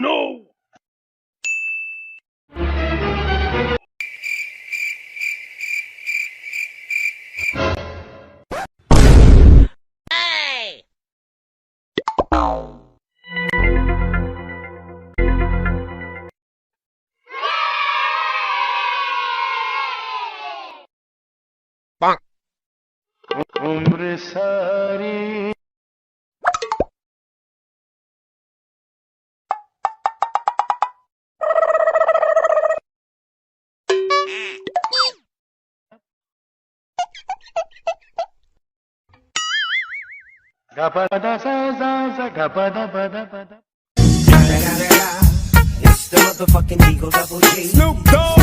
no! उम्र सारी gapada sa sa sa gapada pada pada. It's the motherfucking Eagle Double G. Snoop Dogg.